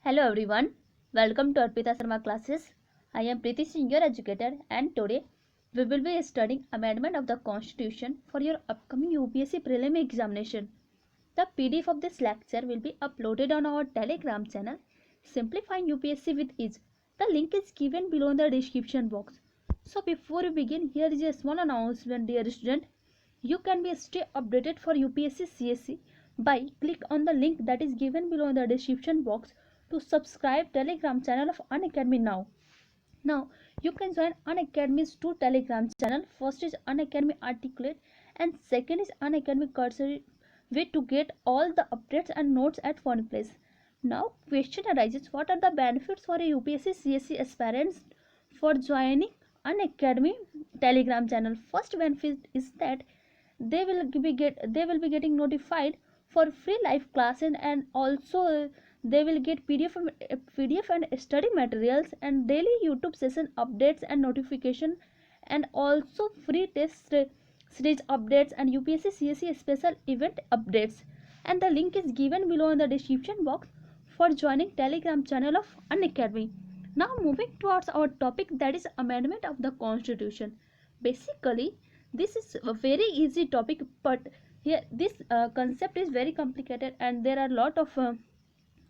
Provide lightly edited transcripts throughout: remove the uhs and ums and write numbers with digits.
Hello everyone, welcome to Arpita Sharma classes. I am Preeti Singh, your educator, and today we will be studying amendment of the constitution for your upcoming UPSC prelim examination. The PDF of this lecture will be uploaded on our Telegram channel Simplifying UPSC with Ease. The link is given below in the description box. So before we begin, here is a small announcement, dear student. You can be stay updated for UPSC CSC by click on the link that is given below in the description box to subscribe Telegram channel of Unacademy now. Now you can join Unacademy's two Telegram channel. First is Unacademy Articulate and second is Unacademy Cursory way to get all the updates and notes at one place. Now question arises, what are the benefits for a UPSC CSC aspirants for joining Unacademy Telegram channel? First benefit is that they will be getting notified for free live classes, and also they will get PDF and study materials and daily YouTube session updates and notification, and also free test series updates and UPSC CSC special event updates. And the link is given below in the description box for joining Telegram channel of Unacademy. Now moving towards our topic, that is amendment of the Constitution. Basically this is a very easy topic, but here this concept is very complicated and there are a lot of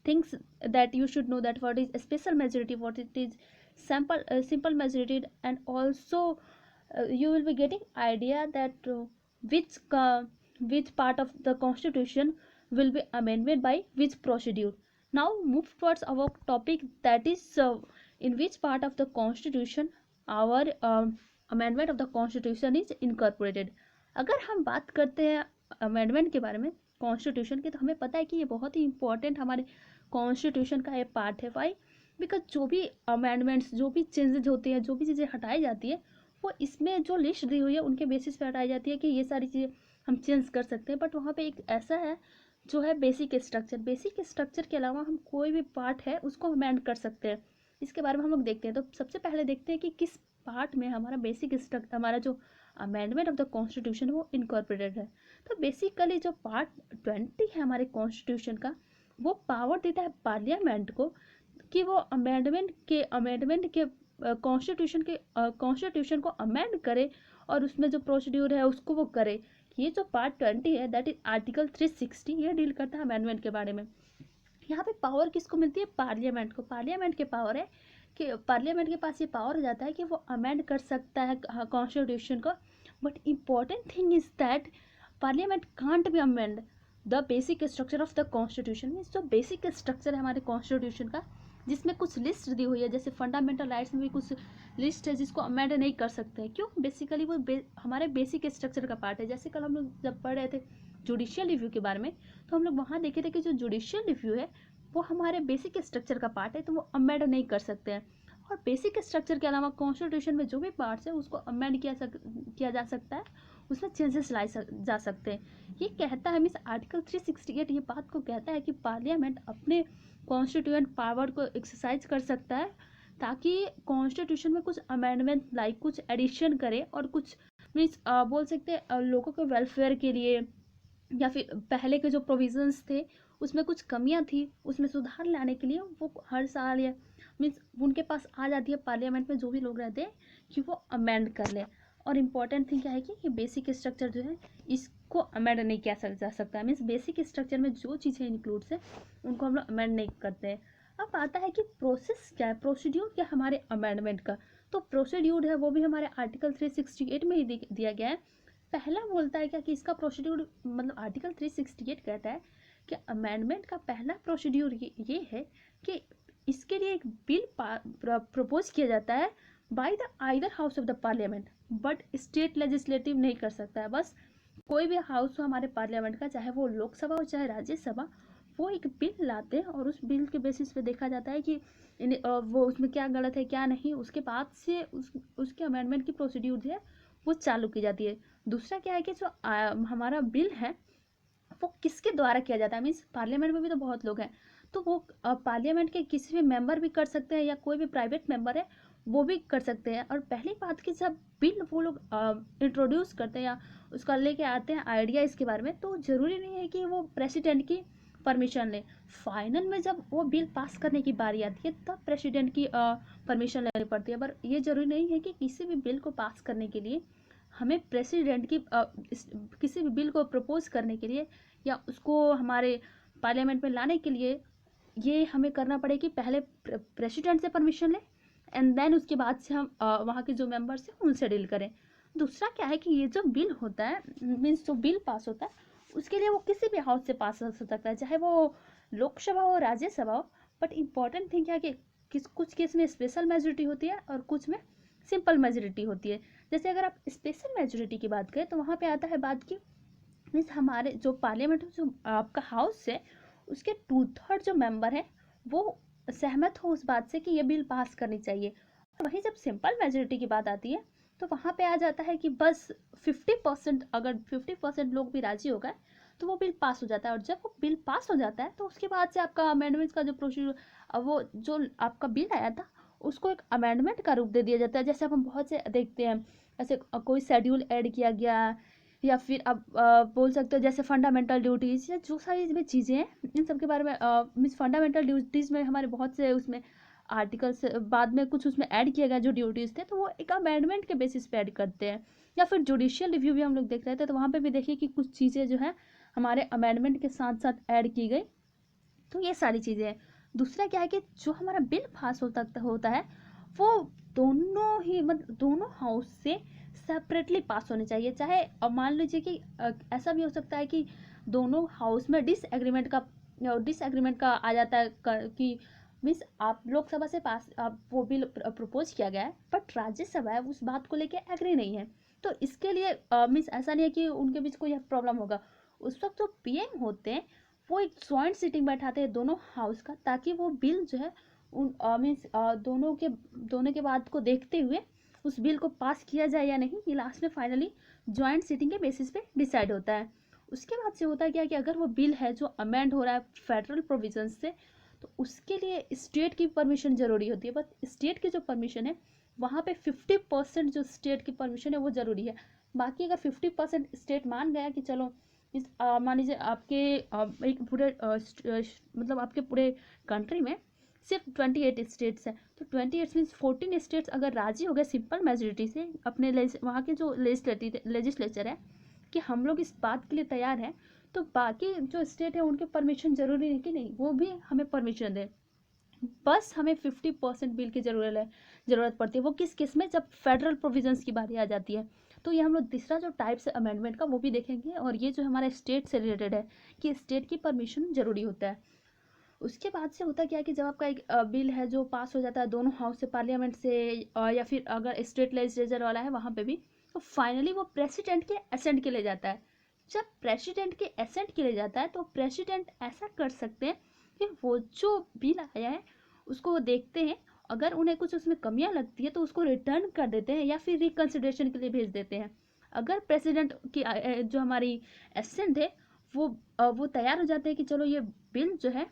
things that you should know, that what is a special majority, what it is simple majority, and also you will be getting idea that which part of the constitution will be amended by which procedure. Now move towards our topic, that is in which part of the constitution our amendment of the constitution is incorporated. अगर हम बात करते हैं amendment के बारे में constitution के, तो हमें पता है कि ये बहुत ही इंपॉर्टेंट हमारे कॉन्स्टिट्यूशन का ये पार्ट है. वाई? बिकॉज जो भी अमेंडमेंट्स, जो भी चेंजेज होते हैं, जो भी चीज़ें हटाई जाती है, वो इसमें जो लिस्ट दी हुई है उनके बेसिस पे हटाई जाती है कि ये सारी चीज़ें हम चेंज कर सकते हैं. बट वहाँ पे एक ऐसा है जो है बेसिक स्ट्रक्चर. बेसिक स्ट्रक्चर के अलावा हम कोई भी पार्ट है उसको अमेंड कर सकते हैं. इसके बारे में हम लोग देखते हैं. तो सबसे पहले देखते हैं कि किस पार्ट में हमारा बेसिक स्ट्रक्चर, हमारा जो अमेंडमेंट ऑफ द कॉन्स्टिट्यूशन वो इनकॉर्पोरेटेड है. तो बेसिकली जो पार्ट 20 है हमारे कॉन्स्टिट्यूशन का, वो पावर देता है पार्लियामेंट को कि वो अमेंडमेंट के कॉन्स्टिट्यूशन को अमेंड करे और उसमें जो प्रोसीड्यूर है उसको वो करे. ये जो पार्ट 20 है, दैट इज आर्टिकल 360, ये डील करता है अमेंडमेंट के बारे में. यहाँ पे पावर किसको मिलती है? पार्लियामेंट को. पार्लियामेंट के पावर है कि पार्लियामेंट के पास ये पावर हो जाता है कि वो अमेंड कर सकता है कॉन्स्टिट्यूशन को. But important thing is that parliament can't be amend the basic structure of the constitution. Means जो बेसिक स्ट्रक्चर है हमारे कॉन्स्टिट्यूशन का, जिसमें कुछ लिस्ट दी हुई है, जैसे फंडामेंटल राइट्स में भी कुछ लिस्ट है जिसको अमेंड नहीं कर सकते हैं. क्यों? बेसिकली वो हमारे बेसिक स्ट्रक्चर का पार्ट है. जैसे कल हम लोग जब पढ़ रहे थे जुडिशियल रिव्यू के बारे में, तो हम लोग वहाँ देखे थे कि जो जुडिशियल रिव्यू है वो हमारे बेसिक स्ट्रक्चर का पार्ट है, तो वो अमेंड नहीं कर सकते हैं. और बेसिक स्ट्रक्चर के अलावा कॉन्स्टिट्यूशन में जो भी पार्ट्स है उसको अमेंड किया जा सकता है, उसमें चेंजेस लाए जा सकते हैं. ये कहता है, मीन्स आर्टिकल 368 ये बात को कहता है कि पार्लियामेंट अपने कॉन्स्टिट्यूएंट पावर को एक्सरसाइज कर सकता है ताकि कॉन्स्टिट्यूशन में कुछ अमेंडमेंट लाइक कुछ एडिशन करे, और कुछ मीन्स बोल सकते हैं लोगों के वेलफेयर के लिए, या फिर पहले के जो प्रोविजंस थे उसमें कुछ कमियां थी उसमें सुधार लाने के लिए वो हर साल या मीन्स उनके पास आ जाती है पार्लियामेंट में जो भी लोग रहते हैं कि वो अमेंड कर लें. और इम्पॉर्टेंट थिंग क्या है कि ये बेसिक स्ट्रक्चर जो है इसको अमेंड नहीं किया जा सकता है. मीन्स बेसिक स्ट्रक्चर में जो चीज़ें इंक्लूड्स है उनको हम लोग अमेंड नहीं करते हैं. अब आता है कि प्रोसेस क्या है, प्रोसीड्यूर क्या हमारे अमेंडमेंट का. तो प्रोसीड्यूर है वो भी हमारे आर्टिकल 368 में ही दिया गया है. पहला बोलता है क्या कि इसका प्रोसीड्यूर, मतलब आर्टिकल 368 कहता है कि अमेंडमेंट का पहला प्रोसीड्यूर ये है कि इसके लिए एक बिल प्रपोज किया जाता है by the either house of the parliament, but state legislative नहीं कर सकता है. बस कोई भी हाउस हो हमारे पार्लियामेंट का, चाहे वो लोकसभा हो चाहे राज्यसभा, वो एक बिल लाते हैं और उस बिल के बेसिस पे देखा जाता है कि वो उसमें क्या गलत है क्या नहीं. उसके बाद से उसके अमेंडमेंट की प्रोसीड्यूर जो है वो चालू की जाती है. दूसरा क्या है कि जो हमारा बिल है वो किसके द्वारा किया जाता है. मीन्स पार्लियामेंट में भी तो बहुत लोग हैं, तो वो पार्लियामेंट के किसी भी मेंबर भी कर सकते हैं या कोई भी प्राइवेट मेंबर है वो भी कर सकते हैं. और पहली बात कि जब बिल वो लोग इंट्रोड्यूस करते हैं या उसका लेके आते हैं आइडिया इसके बारे में, तो ज़रूरी नहीं है कि वो प्रेसिडेंट की परमिशन ले। फाइनल में जब वो बिल पास करने की बारी आती है तब प्रेसिडेंट की परमिशन लेनी पड़ती है। पर ये जरूरी नहीं है कि किसी भी बिल को पास करने के लिए हमें प्रेसिडेंट की किसी भी बिल को प्रपोज करने के लिए या उसको हमारे पार्लियामेंट में लाने के लिए ये हमें करना पड़े कि पहले प्रेसिडेंट से परमिशन लें एंड देन उसके बाद से हम वहाँ के जो मेंबर्स हैं उनसे डील करें। दूसरा क्या है कि ये जो बिल होता है मीन्स जो बिल पास होता है उसके लिए वो किसी भी हाउस से पास हो सकता है, चाहे वो लोकसभा हो राज्यसभा हो। बट इम्पॉर्टेंट थिंग क्या है कि कुछ केस में स्पेशल मेजोरिटी होती है और कुछ में सिंपल मेजोरिटी होती है। जैसे अगर आप स्पेशल मेजोरिटी की बात करें तो वहाँ पे आता है बात की मीन्स हमारे जो पार्लियामेंट जो आपका हाउस है उसके 2/3 जो मेंबर है वो सहमत हो उस बात से कि ये बिल पास करनी चाहिए। वहीं जब सिंपल मेजोरिटी की बात आती है तो वहाँ पे आ जाता है कि बस 50%, अगर 50% लोग भी राजी हो गए तो वो बिल पास हो जाता है। और जब वो बिल पास हो जाता है तो उसके बाद से आपका अमेंडमेंट का जो प्रोसीजर वो जो आपका बिल आया था उसको एक अमेंडमेंट का रूप दे दिया जाता है। जैसे अब हम बहुत से देखते हैं ऐसे कोई शेड्यूल ऐड किया गया या फिर आप बोल सकते हो जैसे फंडामेंटल ड्यूटीज़ या जो सारी इसमें चीज़ें हैं इन सब के बारे में मीन्स फंडामेंटल ड्यूटीज़ में हमारे बहुत से उसमें आर्टिकल्स बाद में कुछ उसमें ऐड किया गया जो ड्यूटीज़ थे तो वो एक अमेंडमेंट के बेसिस पे ऐड करते हैं। या फिर जुडिशियल रिव्यू भी हम लोग देख रहे थे तो वहाँ पे भी देखिए कि कुछ चीज़ें जो है हमारे अमेंडमेंट के साथ साथ ऐड की गई। तो ये सारी चीज़ें हैं। दूसरा क्या है कि जो हमारा बिल पास होता है वो दोनों ही मतलब दोनों हाउस से सेपरेटली पास होने चाहिए। चाहे अब मान लीजिए कि ऐसा भी हो सकता है कि दोनों हाउस में डिसएग्रीमेंट का आ जाता है कि मीन्स आप लोकसभा से पास आप वो बिल प्रपोज किया गया है बट राज्यसभा है उस बात को लेके एग्री नहीं है। तो इसके लिए मीन्स ऐसा नहीं है कि उनके बीच कोई प्रॉब्लम होगा। उस वक्त जो पीएम होते हैं वो एक जॉइंट सीटिंग बैठाते हैं दोनों हाउस का ताकि वो बिल जो है उन मीन्स दोनों के बात को देखते हुए उस बिल को पास किया जाए या नहीं ये लास्ट में फाइनली जॉइंट सीटिंग के बेसिस पे डिसाइड होता है। उसके बाद से होता है क्या कि अगर वो बिल है जो अमेंड हो रहा है फेडरल प्रोविजंस से तो उसके लिए स्टेट की परमिशन जरूरी होती है। बट स्टेट की जो परमिशन है वहाँ पे 50% जो स्टेट की परमिशन है वो ज़रूरी है। बाकी अगर 50% स्टेट मान गया कि चलो इस मान लीजिए आपके एक पूरे मतलब आपके पूरे कंट्री में सिर्फ 28 स्टेट्स हैं तो 28 मीन्स 14 स्टेट्स अगर राजी हो गए सिंपल मेजोरिटी से अपने वहाँ के जो लेजिस्लेचर है कि हम लोग इस बात के लिए तैयार हैं तो बाकी जो स्टेट है उनके परमिशन ज़रूरी है कि नहीं वो भी हमें परमिशन दें। बस हमें 50% बिल की ज़रूरत पड़ती है। वो किस केस में जब फेडरल प्रोविजंस की बारी आ जाती है। तो ये हम लोग तीसरा जो टाइप्स है अमेंडमेंट का वो भी देखेंगे और ये जो हमारे स्टेट से रिलेटेड है कि स्टेट की परमिशन ज़रूरी होता है। उसके बाद से होता क्या है कि जब आपका एक बिल है जो पास हो जाता है दोनों हाउस से पार्लियामेंट से या फिर अगर स्टेट लेजिस्लेचर वाला है वहाँ पे भी तो फाइनली वो प्रेसिडेंट के असेंट के लिए जाता है। जब प्रेसिडेंट के असेंट के लिए जाता है तो प्रेसिडेंट ऐसा कर सकते हैं कि वो जो बिल आया है उसको वो देखते हैं अगर उन्हें कुछ उसमें कमियां लगती है तो उसको रिटर्न कर देते हैं या फिर रिकन्सिडरेशन के लिए भेज देते हैं। अगर प्रेसिडेंट की जो हमारी एसेंट है वो तैयार हो जाते हैं कि चलो ये बिल जो है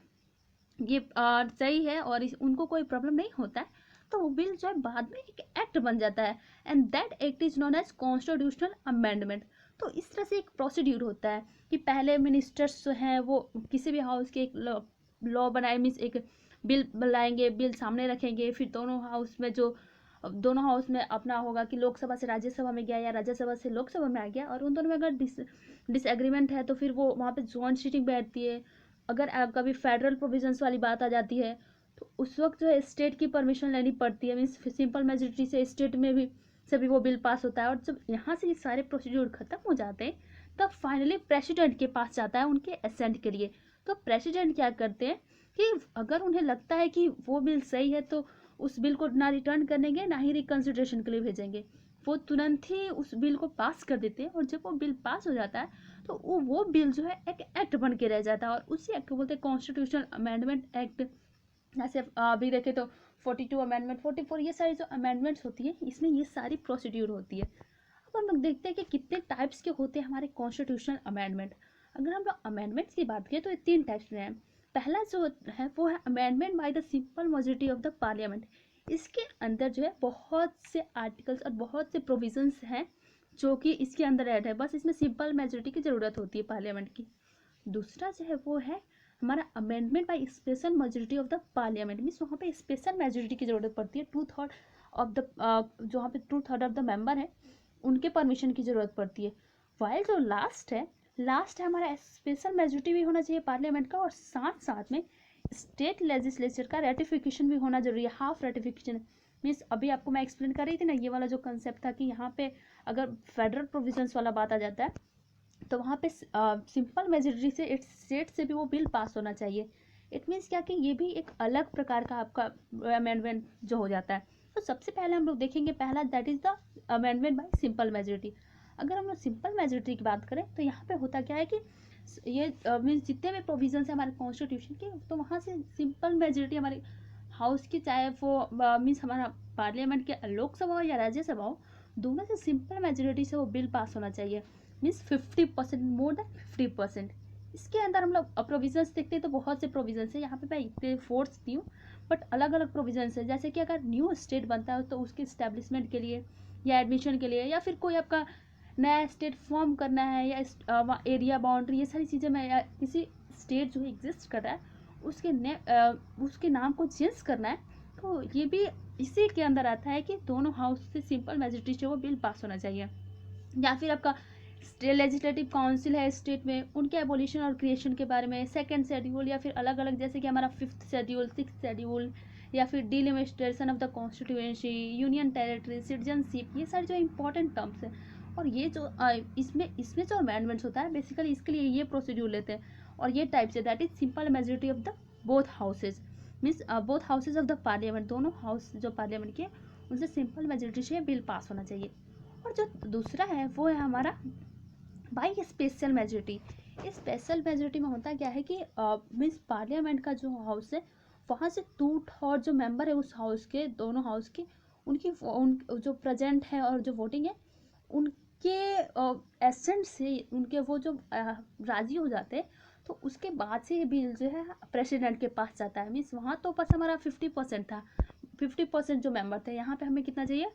ये सही है और उनको कोई प्रॉब्लम नहीं होता है तो वो बिल जो है बाद में एक एक्ट बन जाता है and that act is known as constitutional amendment. तो इस तरह से एक प्रोसीड्यूर होता है कि पहले मिनिस्टर्स जो हैं वो किसी भी हाउस के एक लॉ बनाए मीन्स एक बिल लाएंगे बिल सामने रखेंगे फिर दोनों हाउस में अपना होगा कि लोकसभा से राज्यसभा में गया या राज्यसभा से लोकसभा में आ गया और उन दोनों में अगर डिसएग्रीमेंट है तो फिर वो वहाँ पे जॉइंट सीटिंग बैठती है। अगर कभी फेडरल प्रोविजंस वाली बात आ जाती है तो उस वक्त जो है स्टेट की परमिशन लेनी पड़ती है मीन्स सिंपल मेजोरिटी से स्टेट में भी सभी वो बिल पास होता है। और जब यहाँ से ये सारे प्रोसीड्यूर खत्म हो जाते हैं तब फाइनली प्रेसिडेंट के पास जाता है उनके असेंट के लिए। तो प्रेसिडेंट क्या करते हैं कि अगर उन्हें लगता है कि वो बिल सही है तो उस बिल को ना रिटर्न करेंगे ना ही रिकन्सिडरेशन के लिए भेजेंगे। वो तुरंत ही उस बिल को पास कर देते हैं और जब वो बिल पास हो जाता है तो वो बिल जो है एक एक्ट बन के रह जाता है और उसी एक्ट को बोलते हैं कॉन्स्टिट्यूशनल अमेंडमेंट एक्ट। जैसे अभी देखें तो 42 अमेंडमेंट 44 ये सारी जो अमेंडमेंट्स होती है इसमें ये सारी प्रोसीड्यूर होती है। अब हम लोग देखते हैं कि कितने टाइप्स के होते हैं हमारे कॉन्स्टिट्यूशनल अमेंडमेंट। अगर हम लोग अमेंडमेंट्स की बात करें तो ये 3 टाइप्स में है। पहला जो है वो है amendment by the simple majority of the parliament. इसके अंदर जो है बहुत से आर्टिकल्स और बहुत से प्रोविजंस हैं जो कि इसके अंदर ऐड है बस इसमें सिंपल मेजॉरिटी की ज़रूरत होती है पार्लियामेंट की। दूसरा जो है वो है हमारा amendment by special majority of the parliament, means वहाँ पे स्पेशल मेजोरिटी की जरूरत पड़ती है, 2/3 ऑफ द जो वहाँ पे 2/3 ऑफ द मेंबर है उनके परमिशन की जरूरत पड़ती है। वाइल जो लास्ट है हमारा स्पेशल मेजोरिटी भी होना चाहिए पार्लियामेंट का, और साथ साथ में स्टेट लेजिस्लेचर का रेटिफिकेशन भी होना जरूरी है, हाफ रेटिफिकेशन। मीन्स अभी आपको मैं एक्सप्लेन कर रही थी ना, ये वाला जो कंसेप्ट था कि यहाँ पे अगर फेडरल प्रोविजंस वाला बात आ जाता है तो वहाँ पे सिंपल मेजोरिटी से स्टेट से भी वो बिल पास होना चाहिए। इट मीन्स क्या कि ये भी एक अलग प्रकार का आपका अमेंडमेंट जो हो जाता है। तो सबसे पहले हम लोग देखेंगे पहला, that is the amendment by simple majority. अगर हम लोग सिंपल मेजोरिटी की बात करें तो यहाँ पे होता क्या है कि ये मीन्स जितने भी प्रोविजंस है हमारे कॉन्स्टिट्यूशन के, तो वहाँ से सिंपल मेजोरिटी हमारे हाउस की, चाहे वो मीन्स हमारा पार्लियामेंट के लोकसभा हो या राज्यसभा हो, दोनों से सिंपल मेजोरिटी से वो बिल पास होना चाहिए। Means 50%, more than 50%। इसके अंदर हम लोग प्रोविजंस देखते हैं तो बहुत से प्रोविजंस है, यहाँ पे मैं इतने फोर्स दी हूँ, बट अलग अलग प्रोविजंस है। जैसे कि अगर न्यू स्टेट बनता है तो उसके इस्टेब्लिशमेंट के लिए या एडमिशन के लिए, या फिर कोई आपका नया स्टेट फॉर्म करना है, या एरिया बाउंड्री, ये सारी चीज़ें में, या किसी स्टेट जो एग्जिस्ट कर रहा है उसके नाम को चेंज करना है, तो ये भी इसी के अंदर आता है कि दोनों हाउस से सिंपल मेजोरिटी से वो बिल पास होना चाहिए। या फिर आपका स्टेट लेजिस्लेटिव काउंसिल है स्टेट में, उनके एबोलिशन और क्रिएशन के बारे में, सेकंड शेड्यूल, या फिर अलग अलग जैसे कि हमारा 5th शेड्यूल, 6th शेड्यूल, या फिर delimitation of the constituency, union territory, citizenship, ये सारे जो इंपॉर्टेंट टर्म्स हैं। और ये जो इसमें जो अमेंडमेंट्स होता है बेसिकली इसके लिए ये प्रोसीड्यूर लेते हैं, और ये टाइप से, that is simple majority of the both houses, means both houses of the parliament, दोनों हाउस जो पार्लियामेंट के उनसे सिंपल मेजोरिटी से बिल पास होना चाहिए। और जो दूसरा है वो है हमारा by special majority. Special majority में होता क्या है कि मीन्स पार्लियामेंट का जो हाउस है वहाँ से 2/3 जो मेंबर है उस हाउस के, दोनों हाउस के, उन जो प्रेजेंट है और जो वोटिंग है उनके एसेंट से, उनके वो जो राजी हो जाते हैं, तो उसके बाद से ये बिल जो है प्रेसिडेंट के पास जाता है। मीन्स वहाँ तो बस हमारा 50% था, 50% जो मेंबर थे, यहाँ पे हमें कितना चाहिए,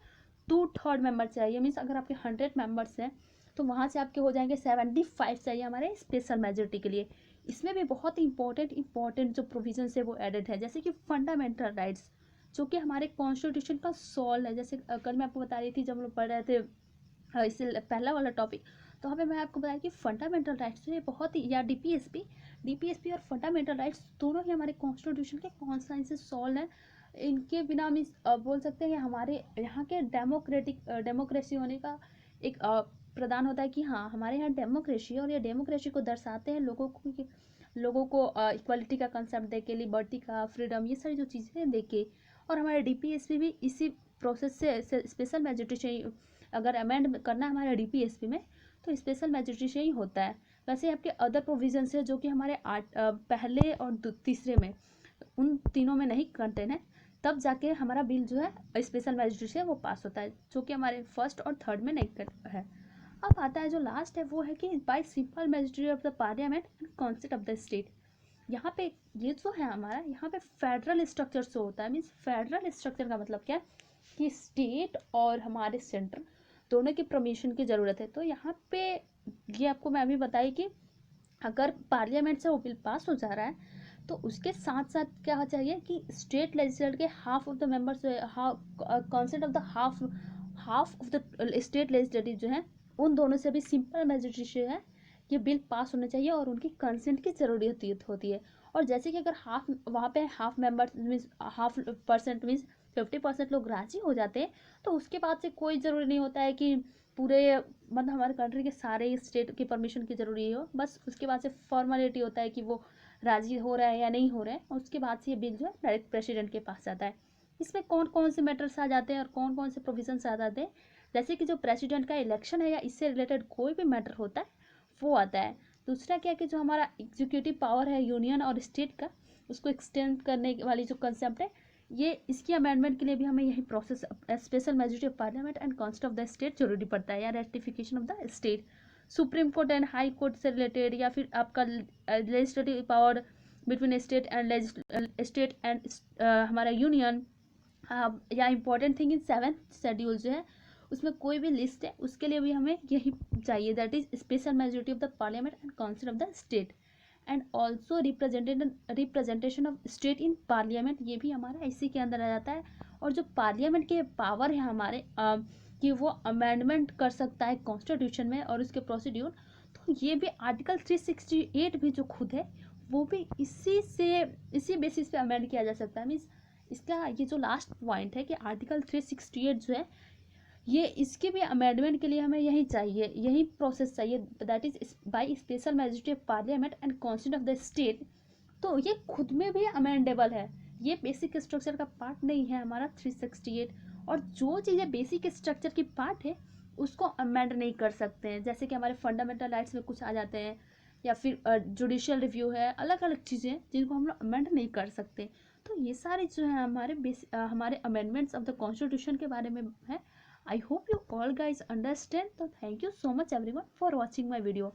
2/3 मेंबर चाहिए। मीन्स अगर आपके 100 मेंबर्स हैं तो वहाँ से आपके हो जाएंगे 75 चाहिए हमारे स्पेशल मेजोरिटी के लिए। इसमें भी बहुत इंपॉर्टेंट जो प्रोविजन है वो एडेड है, जैसे कि फंडामेंटल राइट्स, जो कि हमारे कॉन्स्टिट्यूशन का सोल है। जैसे कल मैं आपको बता रही थी जब हम लोग पढ़ रहे थे इससे पहला वाला टॉपिक, तो वहाँ पे मैं आपको बताया कि फंडामेंटल राइट्स ये बहुत ही, या डीपीएसपी और फंडामेंटल राइट्स दोनों ही हमारे कॉन्स्टिट्यूशन के कॉन्स्टिट्यूशन सोल है। इनके बिना हम बोल सकते हैं कि हमारे यहाँ के डेमोक्रेसी होने का एक प्रदान होता है कि हाँ हमारे यहाँ डेमोक्रेसी, और ये डेमोक्रेसी को दर्शाते हैं लोगों को इक्वालिटी का कंसेप्ट दे के, लिबर्टी का, फ्रीडम, ये सारी जो चीज़ें दे के। और हमारे डीपीएसपी भी इसी प्रोसेस से स्पेशल मेजोरिटी से अगर अमेंड करना है हमारे डीपीएसपी में तो स्पेशल मेजोरिटी से ही होता है। वैसे आपके अदर प्रोविजंस है जो कि हमारे पहले और तीसरे में, उन तीनों में नहीं कंटेन है, तब जाके हमारा बिल जो है स्पेशल मेजोरिटी से वो पास होता है, जो कि हमारे फर्स्ट और थर्ड में नहीं है। अब आता है जो लास्ट है वो है कि bye simple majority of the parliament and concept of the state. यहाँ पे ये जो है हमारा, यहाँ पे फेडरल स्ट्रक्चर से होता है। मीन्स फेडरल स्ट्रक्चर का मतलब क्या है कि स्टेट और हमारे सेंटर दोनों की परमिशन की ज़रूरत है। तो यहाँ पे ये आपको मैं अभी बताई कि अगर पार्लियामेंट से वो बिल पास हो जा रहा है तो उसके साथ साथ क्या चाहिए कि स्टेट लेजिस्लेचर के half of the members, consent of the half of the state legislative जो है उन दोनों से भी सिंपल मेजोरिटी से है ये बिल पास होना चाहिए, और उनकी कंसेंट की जरूरत होती है। और जैसे कि अगर हाफ वहाँ पे half member means half percent means 50% लोग राजी हो जाते हैं, तो उसके बाद से कोई ज़रूरी नहीं होता है कि पूरे मतलब हमारे कंट्री के सारे स्टेट की परमिशन की ज़रूरी हो। बस उसके बाद से फॉर्मेलिटी होता है कि वो राजी हो रहा है या नहीं हो रहा है, और उसके बाद से ये बिल जो है डायरेक्ट प्रेसिडेंट के पास जाता है। इसमें कौन कौन से मैटर्स आ जाते हैं और कौन कौन से प्रोविजंस आ जाते हैं, जैसे कि जो प्रेसिडेंट का इलेक्शन है या इससे रिलेटेड कोई भी मैटर होता है वो आता है। दूसरा क्या कि जो हमारा एग्जीक्यूटिव पावर है यूनियन और स्टेट का, उसको एक्सटेंड करने वाली जो कंसेप्ट है, ये इसकी अमेंडमेंट के लिए भी हमें यही process special majority of parliament and concept of the state जरूरी पड़ता है, या ratification of the state. Supreme court and high court से रिलेटेड, या फिर आपका legislative power between state and हमारा यूनियन, या important thing in 7th schedule जो है उसमें कोई भी लिस्ट है उसके लिए भी हमें यही चाहिए, that is special majority of the parliament and council of the state. And also representation of state in parliament, ये भी हमारा इसी के अंदर आ जाता है। और जो पार्लियामेंट के पावर है हमारे कि वो अमेंडमेंट कर सकता है कॉन्स्टिट्यूशन में और उसके प्रोसीड्यूर, तो ये भी आर्टिकल 368 भी जो खुद है वो भी इसी बेसिस पे अमेंड किया जा सकता है। मीन्स इसका ये जो लास्ट पॉइंट है कि आर्टिकल 368 जो है ये इसके भी अमेंडमेंट के लिए हमें यही चाहिए, यही प्रोसेस चाहिए, that is by special magistrate parliament and constitution of the state. तो ये खुद में भी अमेंडेबल है, ये बेसिक स्ट्रक्चर का पार्ट नहीं है हमारा 368। और जो चीज़ें बेसिक स्ट्रक्चर की पार्ट है उसको अमेंड नहीं कर सकते हैं, जैसे कि हमारे फंडामेंटल राइट्स में कुछ आ जाते हैं, या फिर जुडिशियल रिव्यू है, अलग अलग चीज़ें जिनको हम लोग अमेंड नहीं कर सकते। तो ये सारे जो है हमारे अमेंडमेंट्स ऑफ द कॉन्स्टिट्यूशन के बारे में है। I hope you all guys understand. So thank you so much everyone for watching my video.